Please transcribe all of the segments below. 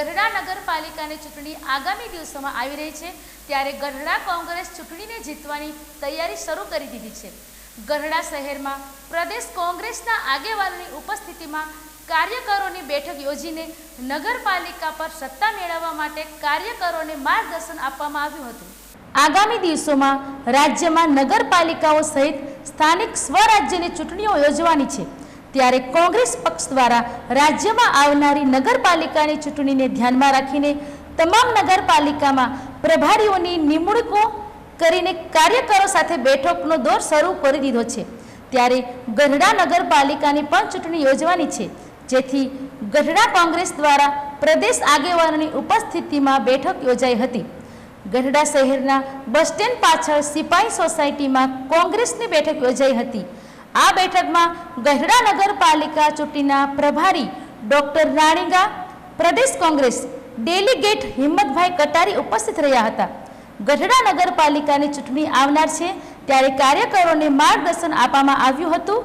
ગઢડા નગરપાલિકાની ચૂંટણી આગામી દિવસોમાં આવી રહી છે ત્યારે ગઢડા કોંગ્રેસ ચૂંટણીને જીતવાની તૈયારી શરૂ કરી દીધી છે। ગઢડા શહેરમાં પ્રદેશ કોંગ્રેસના આગેવાનોની ઉપસ્થિતિમાં કાર્યકરોની બેઠક યોજીને નગરપાલિકા પર સત્તા મેળવવા માટે કાર્યકરોને માર્ગદર્શન આપવામાં આવ્યું હતું। આગામી દિવસોમાં રાજ્યમાં નગરપાલિકાઓ સહિત સ્થાનિક સ્વરાજ્યની ચૂંટણીઓ યોજવાની છે ત્યારે કોંગ્રેસ પક્ષ દ્વારા રાજ્યમાં આવનારી નગરપાલિકાની ચૂંટણીને ધ્યાનમાં રાખીને તમામ નગરપાલિકામાં પ્રભારીઓની નિમણૂકો કરીને કાર્યકરો સાથે બેઠકનો દોર શરૂ કરી દીધો છે ત્યારે ગઢડા નગરપાલિકાની પણ ચૂંટણી યોજવાની છે જેથી ગઢડા કોંગ્રેસ દ્વારા પ્રદેશ આગેવાનોની ઉપસ્થિતિમાં બેઠક યોજાઈ હતી। ગઢડા શહેરના બસ સ્ટેન્ડ પાછળ સિપાઈ સોસાયટીમાં કોંગ્રેસની બેઠક યોજાઈ હતી। આ બેઠકમાં ગઢડા નગરપાલિકા ચૂંટણીના પ્રભારી ડોક્ટર રાણીગા, પ્રદેશ કોંગ્રેસ ડેલીગેટ હિંમતભાઈ કટારી ઉપસ્થિત રહ્યા હતા। ગઢડા નગરપાલિકાની ચૂંટણી આવનાર છે ત્યારે કાર્યકરોને માર્ગદર્શન આપવામાં આવ્યું હતું।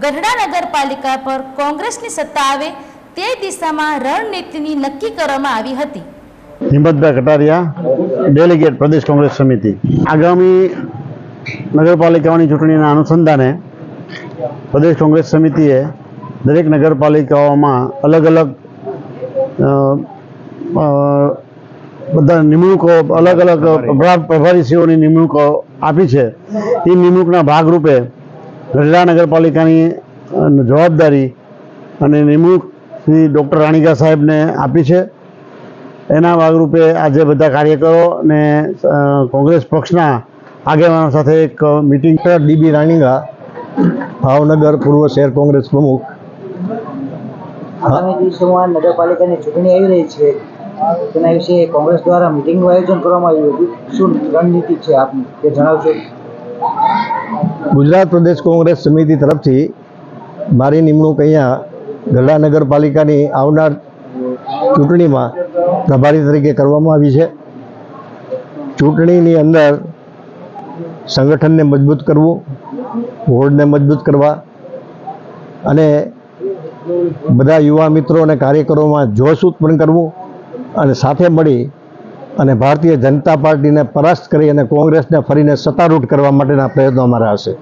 ગઢડા નગરપાલિકા પર કોંગ્રેસની સત્તા આવે તે દિશામાં રણનીતિની નક્કી કરવામાં આવી હતી। હિંમતભાઈ કટારિયા, ડેલીગેટ પ્રદેશ કોંગ્રેસ સમિતિ। આગામી નગરપાલિકાઓની ચૂંટણીના અનુસંધાને પ્રદેશ કોંગ્રેસ સમિતિએ દરેક નગરપાલિકાઓમાં અલગ અલગ બધા નિમણૂકો અલગ અલગ પ્રભારીશ્રીઓની નિમણૂકો આપી છે। એ નિમણૂકના ભાગરૂપે ગઢડા નગરપાલિકાની જવાબદારી અને નિમણૂક શ્રી ડૉક્ટર રાણીગા સાહેબને આપી છે। એના ભાગરૂપે આજે બધા કાર્યકરો અને કોંગ્રેસ પક્ષના આગેવાનો સાથે એક મિટિંગ ડીબી રાણીગા, ભાવનગર પૂર્વ શહેર કોંગ્રેસ પ્રમુખ। આગામી દિવસોમાં નગરપાલિકાની ચૂંટણી આવી રહી છે તેના વિશે કોંગ્રેસ દ્વારા મિટિંગનું આયોજન કરવામાં આવ્યું હતું। શું રણનીતિ છે આપની તે જણાવશો? ગુજરાત પ્રદેશ કોંગ્રેસ સમિતિ તરફથી મારી નિમણૂક અહીંયા ગઢડા નગરપાલિકાની આવનાર ચૂંટણીમાં પ્રભારી તરીકે કરવામાં આવી છે। ચૂંટણીની અંદર સંગઠનને મજબૂત કરવું, વોર્ડને મજબૂત કરવા અને બધા યુવા મિત્રો અને કાર્યકરોમાં જોશ ઉત્પન્ન કરવું અને સાથે મળી અને ભારતીય જનતા પાર્ટીને પરાસ્ત કરી અને કોંગ્રેસને ફરીને સત્તારૂઢ કરવા માટેના પ્રયત્નો અમારા હશે।